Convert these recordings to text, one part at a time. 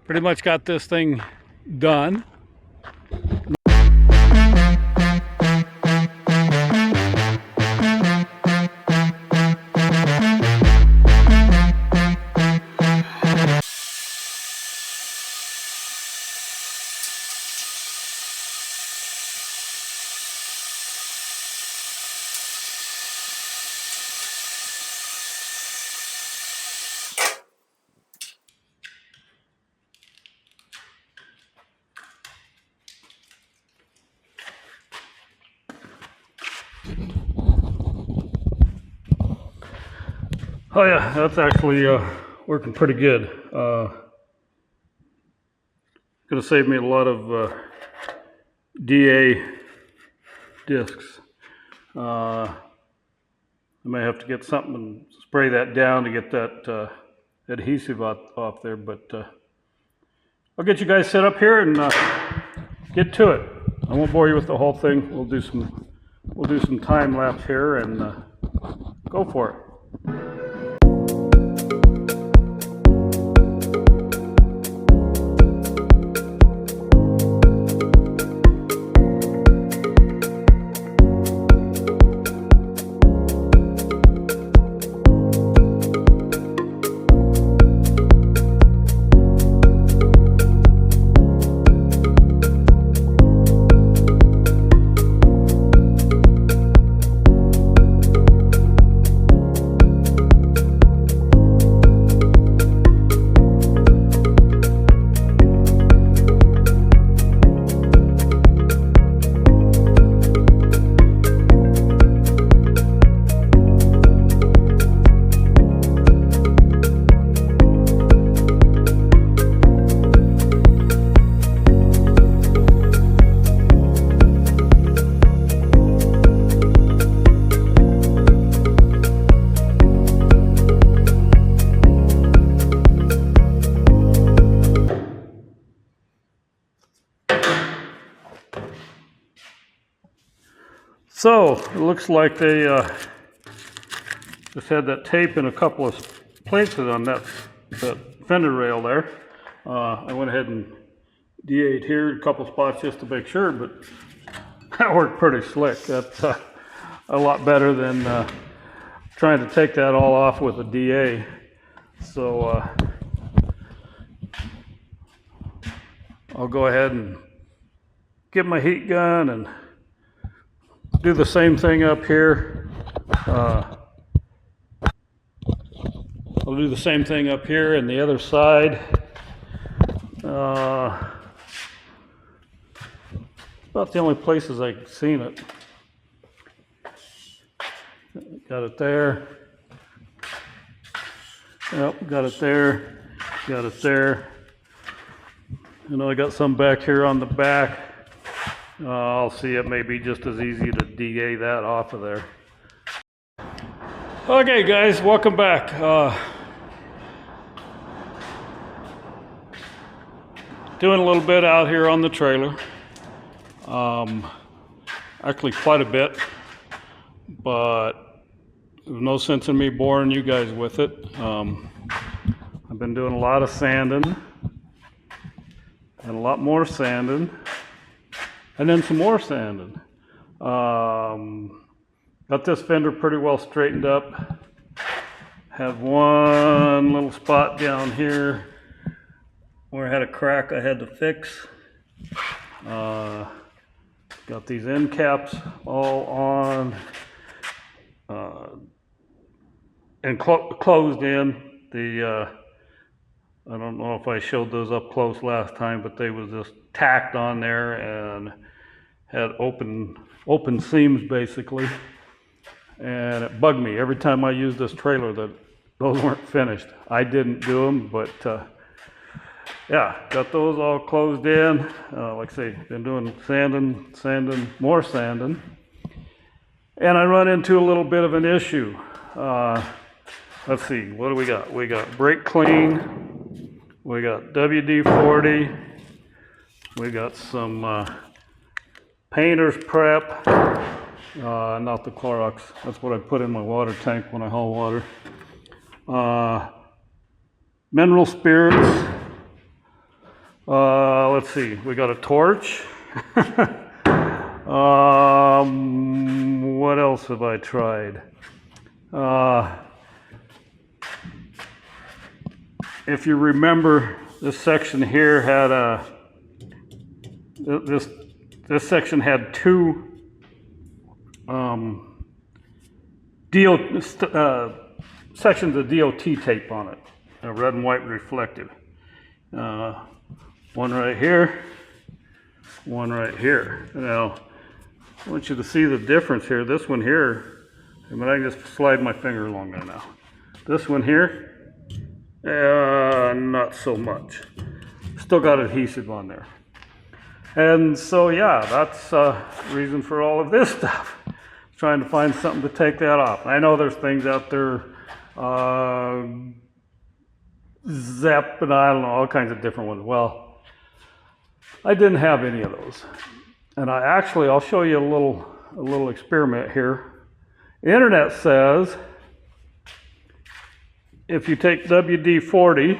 Pretty much got this thing done. Oh yeah, that's actually working pretty good. Gonna save me a lot of DA discs. I may have to get something and spray that down to get that adhesive off there, but I'll get you guys set up here and get to it. I won't bore you with the whole thing. We'll do some time lapse here and go for it. So it looks like they just had that tape in a couple of places on that fender rail there. I went ahead and DA'd here a couple spots just to make sure, but that worked pretty slick. That's a lot better than trying to take that all off with a DA. So I'll go ahead and get my heat gun and do the same thing up here. I'll do the same thing up here and the other side. About the only places I've seen it. Got it there. Yep, got it there. Got it there. You know, I got some back here on the back. I'll see, it may be just as easy to DA that off of there. Okay guys, welcome back. Doing a little bit out here on the trailer. Actually quite a bit, but there's no sense in me boring you guys with it. I've been doing a lot of sanding and a lot more sanding. And then some more sanding. Got this fender pretty well straightened up. Have one little spot down here where I had a crack I had to fix. Got these end caps all on and closed in. I don't know if I showed those up close last time, but they was just tacked on there and had open seams basically. And it bugged me every time I used this trailer that those weren't finished. I didn't do them, but yeah, got those all closed in. Like I say, been doing sanding, more sanding. And I run into a little bit of an issue. Let's see, what do we got? We got brake clean. We got WD-40, we got some painter's prep, not the Clorox, that's what I put in my water tank when I haul water. Mineral spirits, Let's see, we got a torch. What else have I tried? If you remember, this section here had this section had two sections of DOT tape on it, red and white reflective. One right here, one right here. Now, I want you to see the difference here. This one here, I mean, I can just slide my finger along there now. This one here, not so much. Still got adhesive on there. And so, yeah, that's the reason for all of this stuff. Trying to find something to take that off. I know there's things out there, Zep and I don't know, all kinds of different ones. Well, I didn't have any of those. And I'll show you a little experiment here. The internet says if you take WD-40,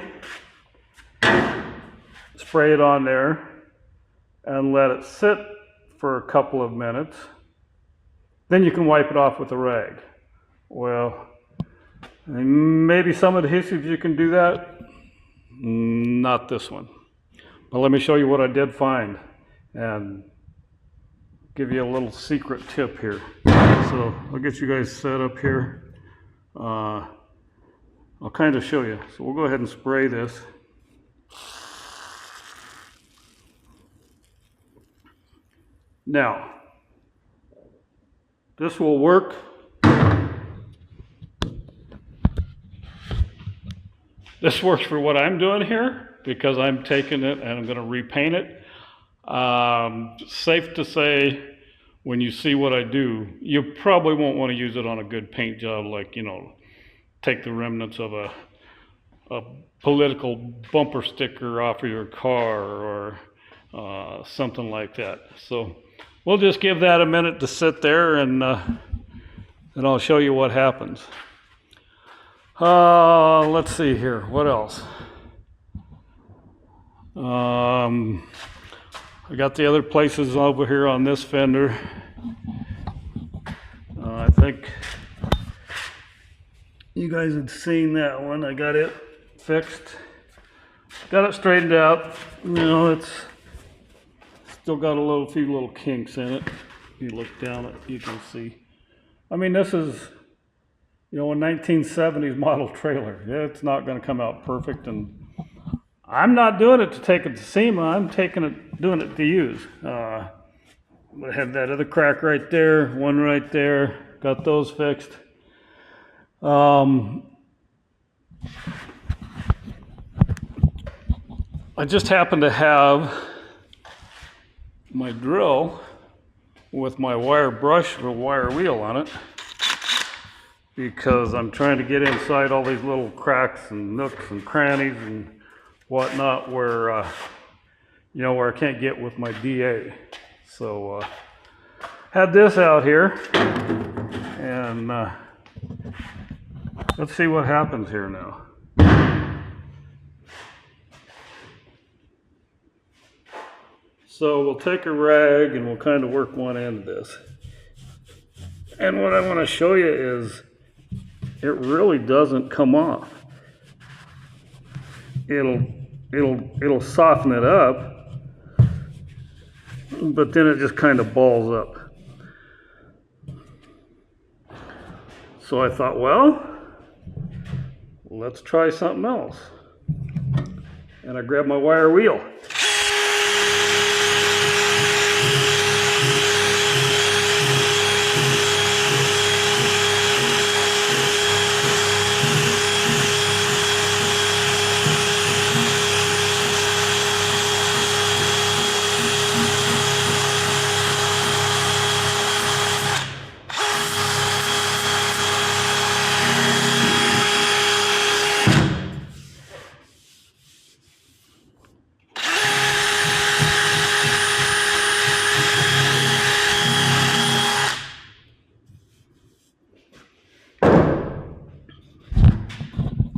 spray it on there, and let it sit for a couple of minutes, then you can wipe it off with a rag. Well, maybe some adhesives you can do that, not this one. But let me show you what I did find and give you a little secret tip here. So I'll get you guys set up here. I'll kind of show you. So we'll go ahead and spray this. Now, this will work. This works for what I'm doing here because I'm taking it and I'm going to repaint it. Safe to say, when you see what I do, you probably won't want to use it on a good paint job, like, you know, take the remnants of a political bumper sticker off of your car or something like that. So we'll just give that a minute to sit there, and I'll show you what happens. Let's see here. What else? I got the other places over here on this fender. I think you guys had seen that one. I got it fixed. Got it straightened out. You know, it's still got a few little kinks in it. If you look down it, you can see. I mean, this is, you know, a 1970s model trailer. It's not going to come out perfect, and I'm not doing it to take it to SEMA. I'm doing it to use. I have that other crack right there, one right there. Got those fixed. I just happen to have my drill with my wire brush or wire wheel on it, because I'm trying to get inside all these little cracks and nooks and crannies and whatnot where, you know, where I can't get with my DA. So, had this out here, and let's see what happens here now. So we'll take a rag and we'll kind of work one end of this. And what I want to show you is it really doesn't come off. It'll soften it up, but then it just kind of balls up. So I thought, well, let's try something else. And I grabbed my wire wheel.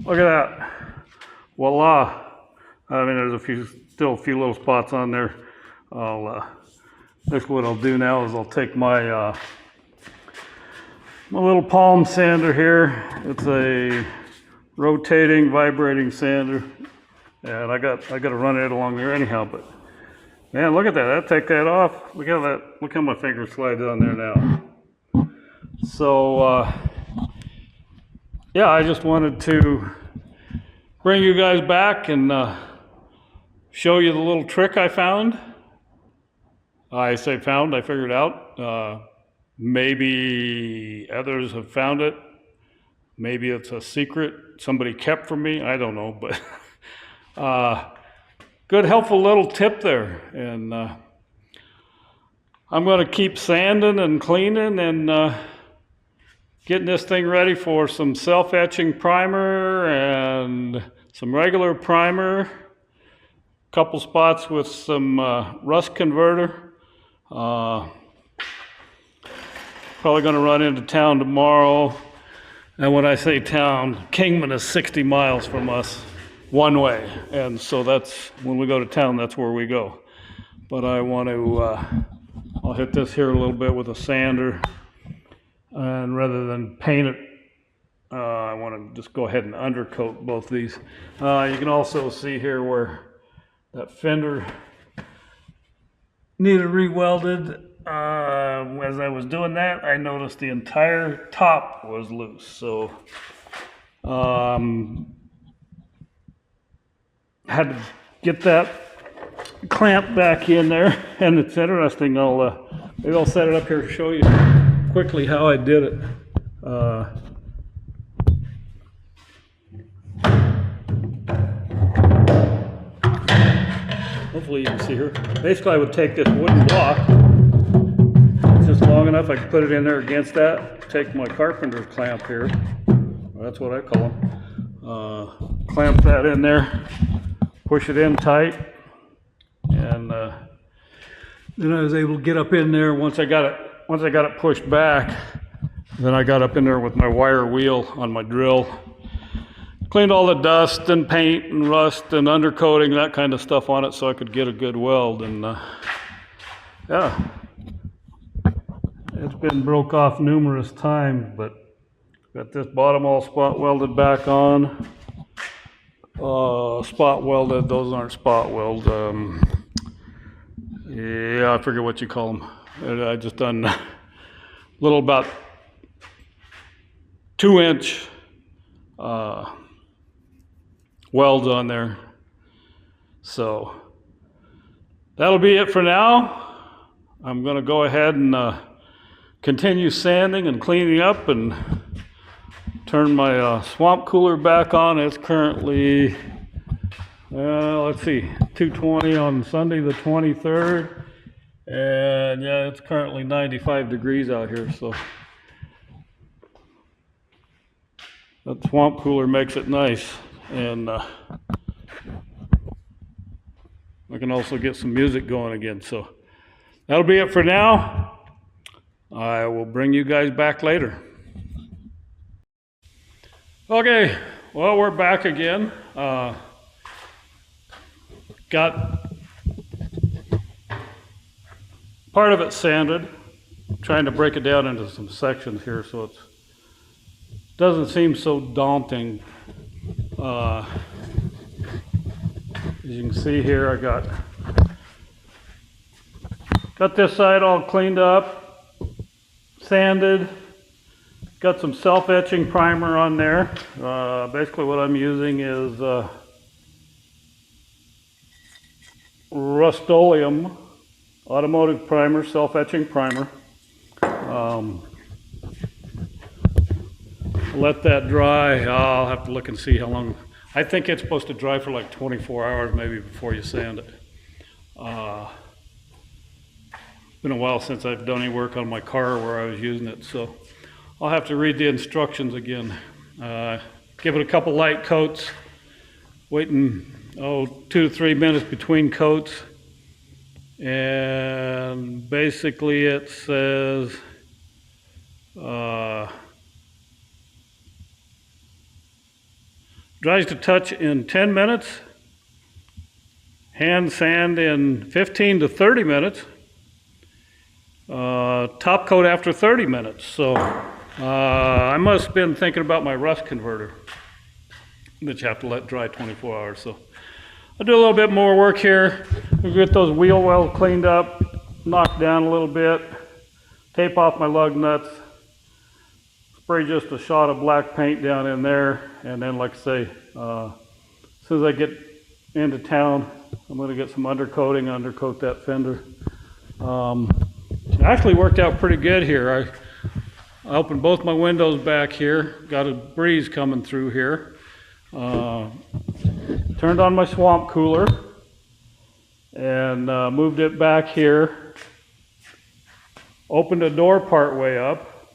Look at that. Voila. I mean, there's still a few little spots on there. Next what I'll do now is I'll take my my little palm sander here. It's a rotating, vibrating sander, and I got to run it along there anyhow. But man, look at that! I take that off. Look at that! Look how my finger slides on there now. So yeah, I just wanted to bring you guys back and show you the little trick I found. I say found, I figured out. Maybe others have found it. Maybe it's a secret somebody kept from me. I don't know, but good, helpful little tip there. And I'm going to keep sanding and cleaning and getting this thing ready for some self-etching primer and some regular primer. A couple spots with some rust converter. Probably going to run into town tomorrow. And when I say town, Kingman is 60 miles from us one way. And so that's, when we go to town, that's where we go. But I want to, I'll hit this here a little bit with a sander. And rather than paint it, I want to just go ahead and undercoat both these. You can also see here where that fender needed re-welded. As I was doing that, I noticed the entire top was loose. So had to get that clamp back in there, and it's interesting. Maybe I'll set it up here to show you quickly how I did it. Hopefully you can see her. Basically, I would take this wooden block. It's just long enough I could put it in there against that. Take my carpenter's clamp here. Well, that's what I call them. Clamp that in there. Push it in tight. And then I was able to get up in there. Once I got it pushed back, then I got up in there with my wire wheel on my drill. Cleaned all the dust and paint and rust and undercoating, that kind of stuff on it, so I could get a good weld. And yeah, it's been broke off numerous times, but got this bottom all spot welded back on. Spot welded, those aren't spot weld. Yeah, I forget what you call them. I just done a little about 2-inch welds on there. So that'll be it for now. I'm going to go ahead and continue sanding and cleaning up and turn my swamp cooler back on. It's currently, let's see, 2:20 on Sunday the 23rd. And yeah, it's currently 95 degrees out here, so that swamp cooler makes it nice. And I can also get some music going again. So that'll be it for now. I will bring you guys back later. Okay, well, we're back again. Got part of it sanded. Trying to break it down into some sections here so it doesn't seem so daunting. As you can see here, I got this side all cleaned up, sanded, got some self-etching primer on there. Basically what I'm using is Rust-Oleum automotive primer, self-etching primer. Let that dry. I'll have to look and see how long. I think it's supposed to dry for like 24 hours maybe before you sand it. Been a while since I've done any work on my car where I was using it, so I'll have to read the instructions again. Give it a couple light coats, waiting 2 to 3 minutes between coats, and basically it says dries to touch in 10 minutes, hand sand in 15 to 30 minutes. Top coat after 30 minutes. So I must have been thinking about my rust converter that you have to let dry 24 hours. So I'll do a little bit more work here. We'll get those wheel wells cleaned up, knocked down a little bit, tape off my lug nuts, spray just a shot of black paint down in there, and then like I say, as soon as I get into town, I'm going to get some undercoating, undercoat that fender. It actually worked out pretty good here. I opened both my windows back here, got a breeze coming through here. Turned on my swamp cooler and moved it back here. Opened the door part way up,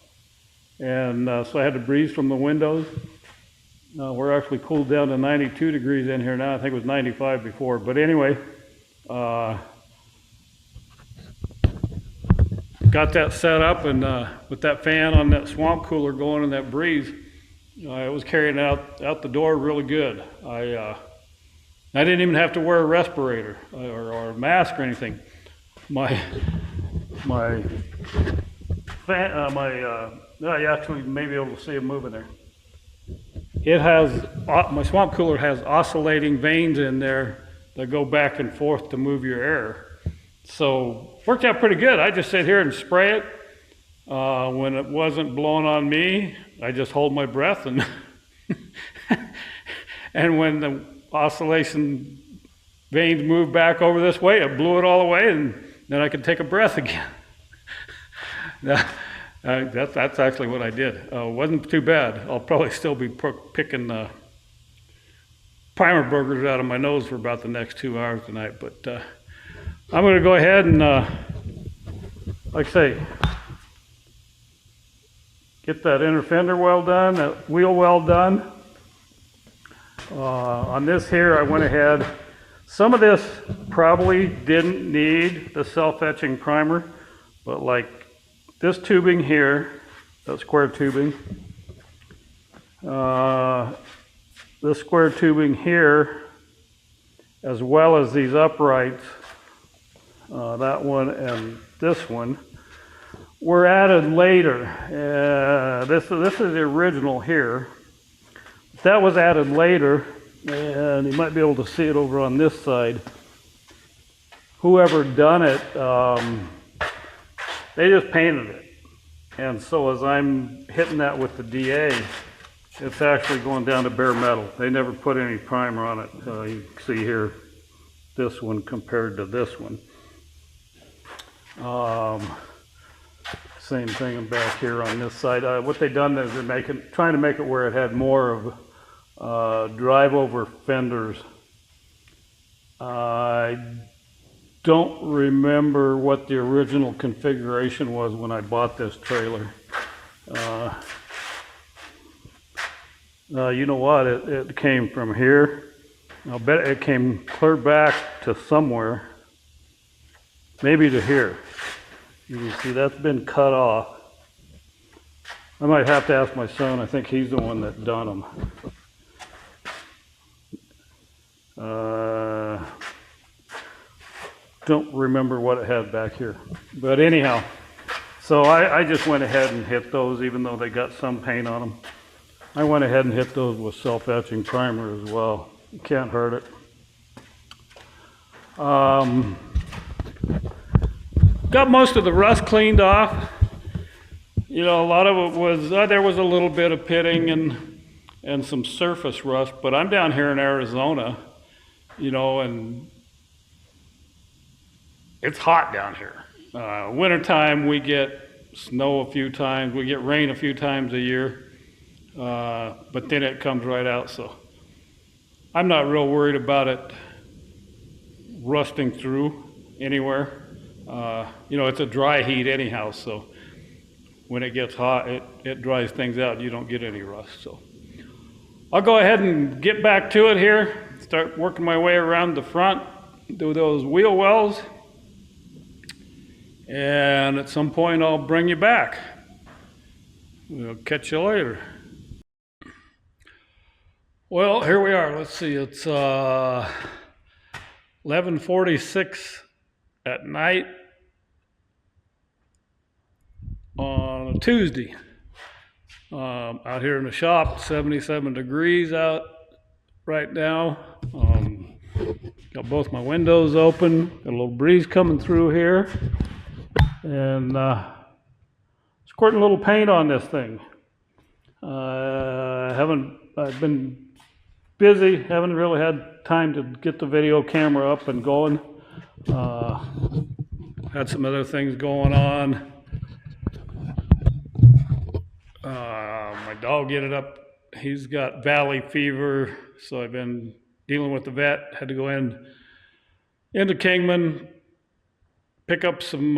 and so I had the breeze from the windows. We're actually cooled down to 92 degrees in here now. I think it was 95 before, but anyway, got that set up, and with that fan on that swamp cooler going and that breeze, it was carrying out the door really good. I didn't even have to wear a respirator or a mask or anything. My fan, you actually may be able to see it moving there. It has, my swamp cooler has oscillating vanes in there that go back and forth to move your air. So worked out pretty good. I just sit here and spray it. When it wasn't blowing on me, I just hold my breath, and and when the oscillation vanes moved back over this way, it blew it all away, and then I could take a breath again. That's actually what I did. It wasn't too bad. I'll probably still be picking primer burgers out of my nose for about the next 2 hours tonight, but I'm going to go ahead and, like I say, get that inner fender well done, that wheel well done. On this here, I went ahead. Some of this probably didn't need the self-etching primer, but like this tubing here, that square tubing, this square tubing here, as well as these uprights, that one and this one, were added later. This is the original here. That was added later, and you might be able to see it over on this side. Whoever done it, they just painted it. And so as I'm hitting that with the DA, it's actually going down to bare metal. They never put any primer on it. You can see here, this one compared to this one. Same thing back here on this side. What they done is they're trying to make it where it had more of drive-over fenders. I don't remember what the original configuration was when I bought this trailer. You know what? It came from here. I'll bet it came clear back to somewhere, maybe to here. You can see that's been cut off. I might have to ask my son. I think he's the one that done them. Don't remember what it had back here. But anyhow, so I just went ahead and hit those, even though they got some paint on them. I went ahead and hit those with self-etching primer as well. You can't hurt it. Got most of the rust cleaned off. You know, a lot of it was, there was a little bit of pitting and some surface rust, but I'm down here in Arizona, you know, and it's hot down here. Wintertime, we get snow a few times, we get rain a few times a year, but then it comes right out, so I'm not real worried about it rusting through anywhere. You know, it's a dry heat anyhow, so when it gets hot, it dries things out. You don't get any rust. So I'll go ahead and get back to it here, start working my way around the front, do those wheel wells, and at some point I'll bring you back. We'll catch you later. Well, here we are. Let's see, it's 11:46 at night on a Tuesday. Out here in the shop, 77 degrees out right now. Got both my windows open, got a little breeze coming through here, and squirting a little paint on this thing. I've been busy, haven't really had time to get the video camera up and going. Had some other things going on. My dog ended up, he's got valley fever, so I've been dealing with the vet. Had to go into Kingman, pick up some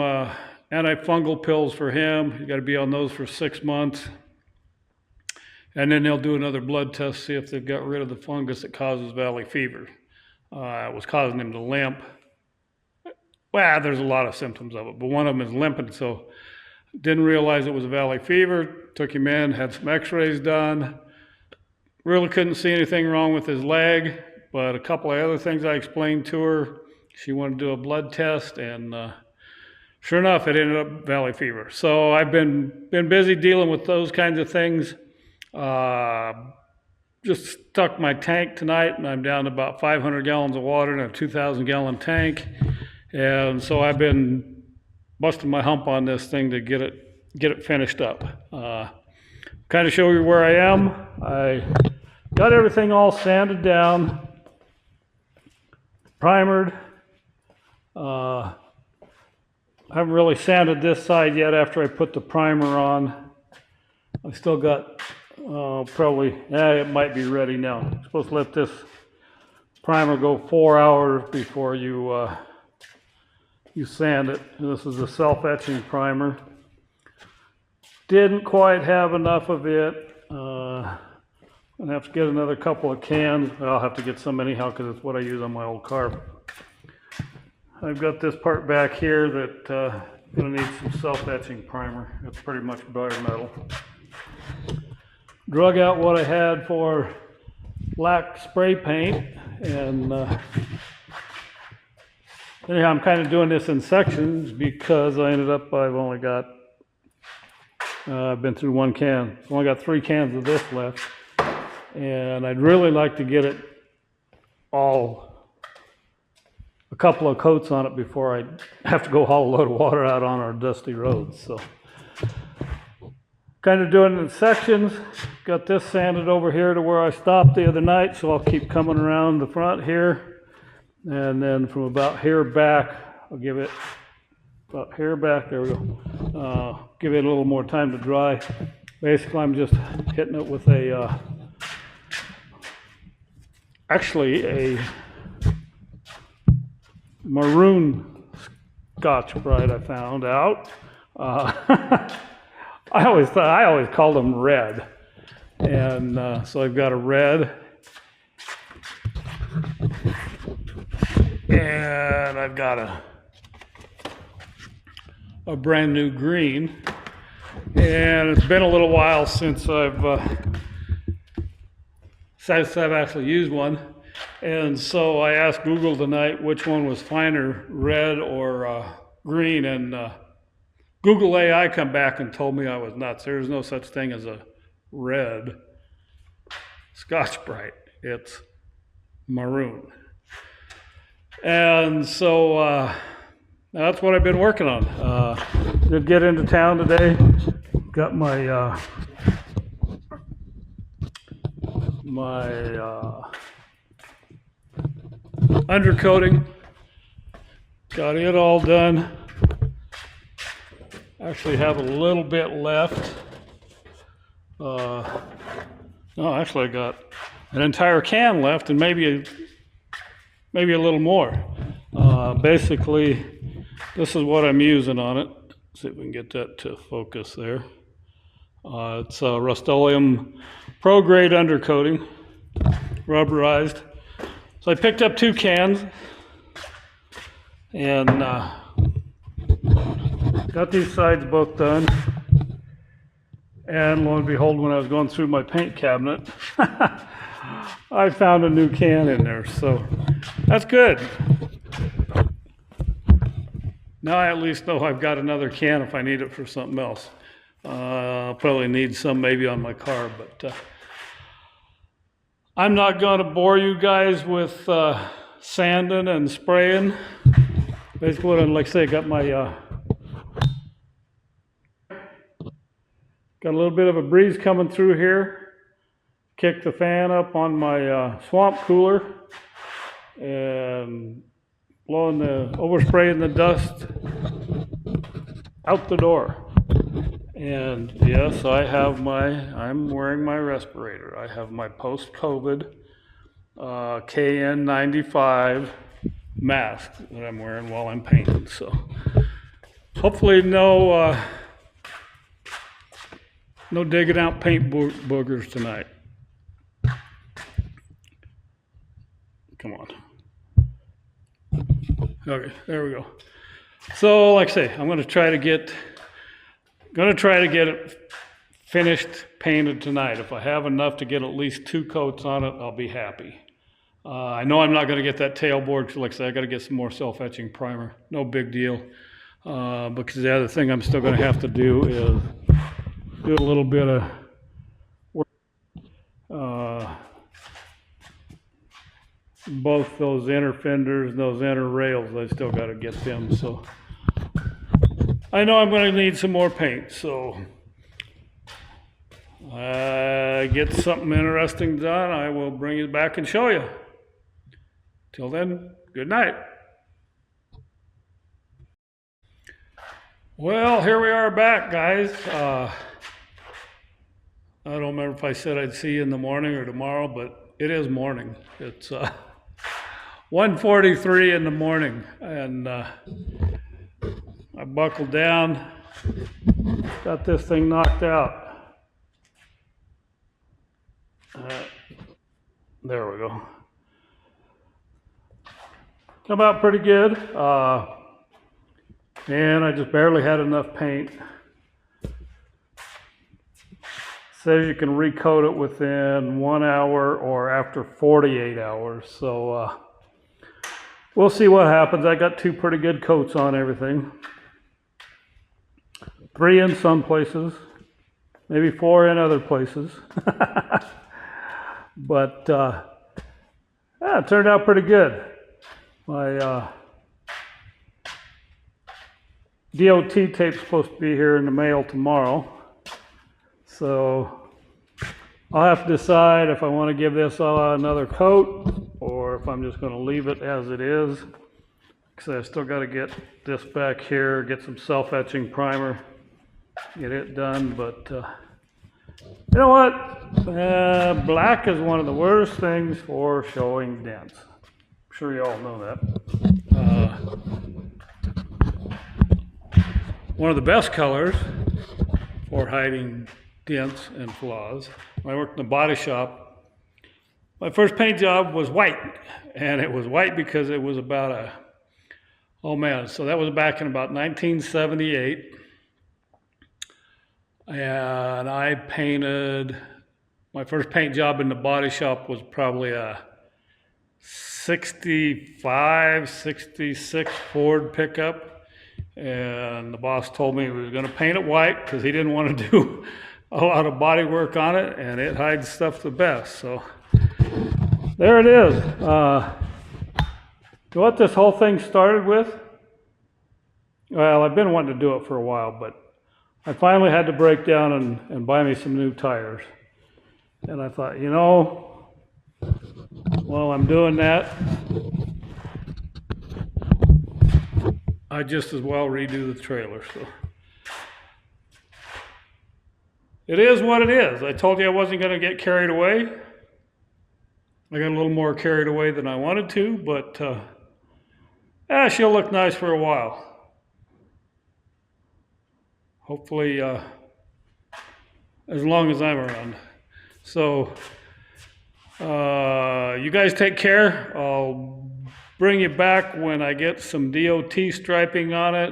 antifungal pills for him. You got to be on those for 6 months. And then they'll do another blood test, see if they've got rid of the fungus that causes valley fever. It was causing him to limp. Well, there's a lot of symptoms of it, but one of them is limping, so didn't realize it was a valley fever. Took him in, had some x-rays done. Really couldn't see anything wrong with his leg, but a couple of other things I explained to her. She wanted to do a blood test, and sure enough, it ended up valley fever. So I've been busy dealing with those kinds of things. Just stuck my tank tonight, and I'm down to about 500 gallons of water in a 2,000 gallon tank. And so I've been busting my hump on this thing to get it finished up. Kind of show you where I am. I got everything all sanded down, primered. I haven't really sanded this side yet after I put the primer on. I still got it might be ready now. I'm supposed to let this primer go 4 hours before you sand it. This is a self-etching primer. Didn't quite have enough of it. I'm gonna have to get another couple of cans. I'll have to get some anyhow because it's what I use on my old car. I've got this part back here that gonna need some self-etching primer. It's pretty much bare metal. Drug out what I had for black spray paint, and anyhow, I'm kind of doing this in sections because I've only got, I've been through one can. I've only got 3 cans of this left, and I'd really like to get it all, a couple of coats on it before I have to go haul a load of water out on our dusty roads. So kind of doing it in sections. Got this sanded over here to where I stopped the other night, so I'll keep coming around the front here. And then from about here back, I'll give it about here back, there we go. Give it a little more time to dry. Basically, I'm just hitting it with actually a maroon Scotch-Brite I found out. I always called them red. And so I've got a red. And I've got a brand new green. And it's been a little while since I've actually used one. And so I asked Google tonight which one was finer, red or green, and Google AI come back and told me I was nuts. There's no such thing as a red Scotch-Brite. It's maroon. And so that's what I've been working on. Did get into town today. Got my undercoating. Got it all done. Actually have a little bit left. No, actually I got an entire can left and maybe a little more. Basically, this is what I'm using on it. See if we can get that to focus there. It's Rust-Oleum Pro Grade undercoating, rubberized. So I picked up 2 cans and got these sides both done. And lo and behold, when I was going through my paint cabinet, I found a new can in there. So that's good. Now I at least know I've got another can if I need it for something else. I'll probably need some maybe on my car, but I'm not going to bore you guys with sanding and spraying. Basically, what I'd like to say, I got my got a little bit of a breeze coming through here. Kicked the fan up on my swamp cooler and blowing overspraying the dust out the door. And yes, I'm wearing my respirator. I have my post-COVID KN95 mask that I'm wearing while I'm painting. So hopefully no digging out paint boogers tonight. Come on. Okay, there we go. So like I say, I'm going to try to get it finished, painted tonight. If I have enough to get at least 2 coats on it, I'll be happy. I know I'm not going to get that tailboard, because like I said, I got to get some more self-etching primer. No big deal. Because the other thing I'm still going to have to do is do a little bit of work. Both those inner fenders and those inner rails, I still got to get them. So I know I'm going to need some more paint. So get something interesting done, I will bring it back and show you. Till then, good night. Well, here we are back, guys. I don't remember if I said I'd see you in the morning or tomorrow, but it is morning. It's 1:43 in the morning, and I buckled down, got this thing knocked out. There we go. Come out pretty good, and I just barely had enough paint. Says you can recoat it within 1 hour or after 48 hours. So we'll see what happens. I got 2 pretty good coats on everything. 3 in some places, maybe 4 in other places. But yeah, it turned out pretty good. My DOT tape's supposed to be here in the mail tomorrow. So I'll have to decide if I want to give this another coat or if I'm just going to leave it as it is. Because I still got to get this back here, get some self-etching primer, get it done. But you know what? Black is one of the worst things for showing dents. I'm sure you all know that. One of the best colors for hiding dents and flaws. When I worked in the body shop, my first paint job was white, and it was white because it was about so that was back in about 1978, and I painted, my first paint job in the body shop was probably a 65, 66 Ford pickup, and the boss told me he was going to paint it white because he didn't want to do a lot of body work on it, and it hides stuff the best. So there it is. What this whole thing started with, well, I've been wanting to do it for a while, but I finally had to break down and buy me some new tires. And I thought, you know, while I'm doing that, I'd just as well redo the trailer. So it is what it is. I told you I wasn't going to get carried away. I got a little more carried away than I wanted to, but she'll look nice for a while. Hopefully, as long as I'm around. So, you guys take care. I'll bring you back when I get some DOT striping on it.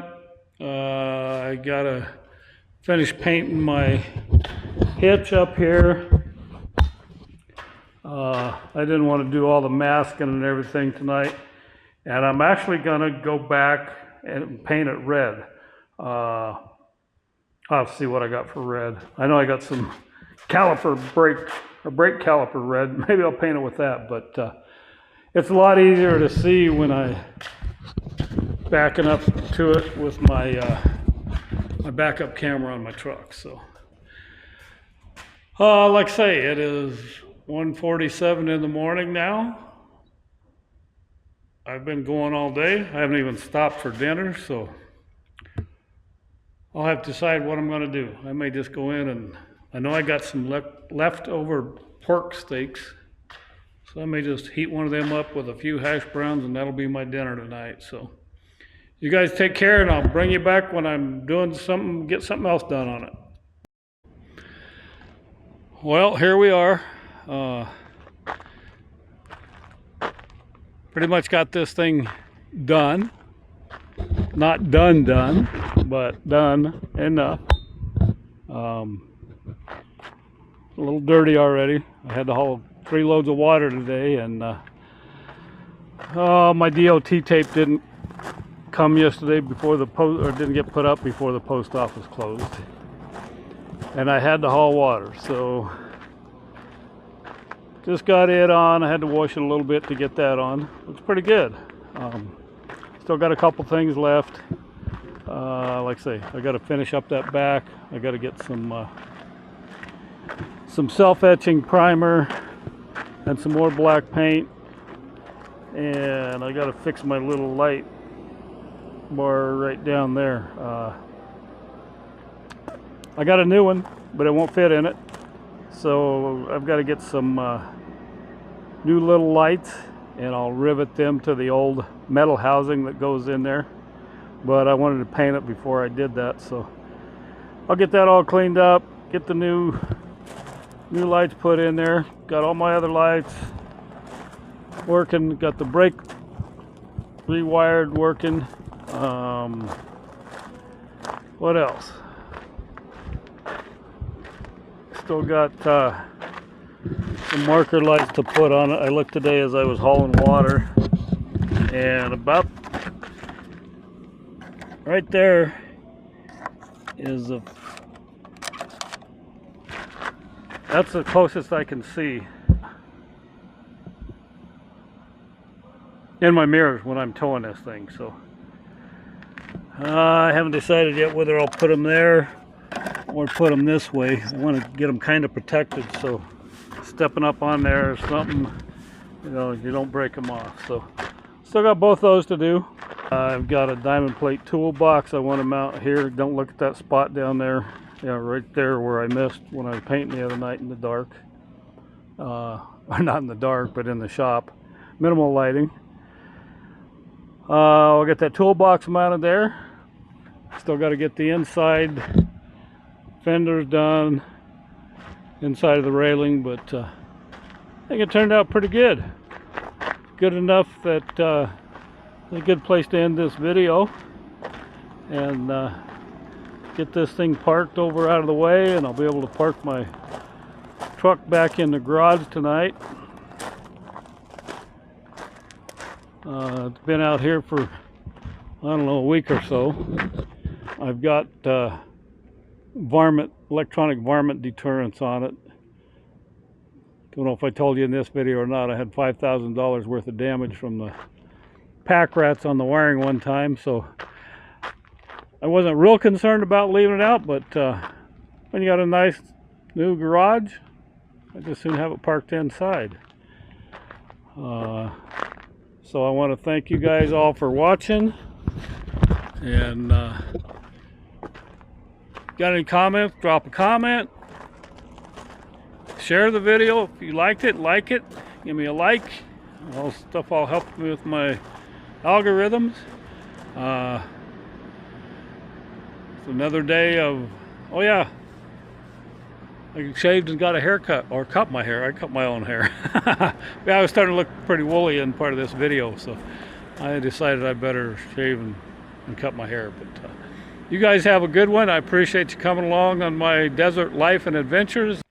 I gotta finish painting my hitch up here. I didn't want to do all the masking and everything tonight. And I'm actually gonna go back and paint it red. I'll see what I got for red. I know I got some brake caliper red. Maybe I'll paint it with that, but it's a lot easier to see when I backing up to it with my my backup camera on my truck. So like I say, it is 1:47 in the morning now. I've been going all day. I haven't even stopped for dinner, so I'll have to decide what I'm going to do. I may just go in, and I know I got some leftover pork steaks, so I may just heat one of them up with a few hash browns, and that'll be my dinner tonight. So you guys take care, and I'll bring you back when I'm doing something, get something else done on it. Well, here we are. Pretty much got this thing done. Not done, but done enough. A little dirty already. I had to haul 3 loads of water today, and my DOT tape didn't come yesterday before the post, or didn't get put up before the post office closed, and I had to haul water, so just got it on. I had to wash it a little bit to get that on. Looks pretty good. Still got a couple things left. Like I say, I got to finish up that back. I got to get some self-etching primer and some more black paint, and I got to fix my little light bar right down there. I got a new one, but it won't fit in it, so I've got to get some new little lights, and I'll rivet them to the old metal housing that goes in there. But I wanted to paint it before I did that, so I'll get that all cleaned up, get the new lights put in there. Got all my other lights working, got the brake rewired working. What else? Still got some marker lights to put on it. I looked today as I was hauling water, and about right there is that's the closest I can see in my mirrors when I'm towing this thing. So I haven't decided yet whether I'll put them there or put them this way. I want to get them kind of protected, so stepping up on there or something, you know, you don't break them off. So still got both those to do. I've got a diamond plate toolbox I want to mount here. Don't look at that spot down there, right there where I missed when I was painting the other night in the dark. Or not in the dark, but in the shop. Minimal lighting. I'll get that toolbox mounted there. Still got to get the inside fenders done, inside of the railing, but I think it turned out pretty good. Good enough that it's a good place to end this video, and get this thing parked over out of the way, and I'll be able to park my truck back in the garage tonight. It's been out here for, I don't know, a week or so. I've got electronic varmint deterrents on it. Don't know if I told you in this video or not, I had $5,000 worth of damage from the pack rats on the wiring one time, so I wasn't real concerned about leaving it out, but when you got a nice new garage, I just soon have it parked inside. So I want to thank you guys all for watching, and got any comments, drop a comment, share the video if you liked it, like it, give me a like. All stuff will help me with my algorithms. It's another day of, oh yeah, I shaved and got a haircut, or cut my hair. I cut my own hair. Yeah, I was starting to look pretty woolly in part of this video, so I decided I better shave and cut my hair. But you guys have a good one. I appreciate you coming along on my desert life and adventures.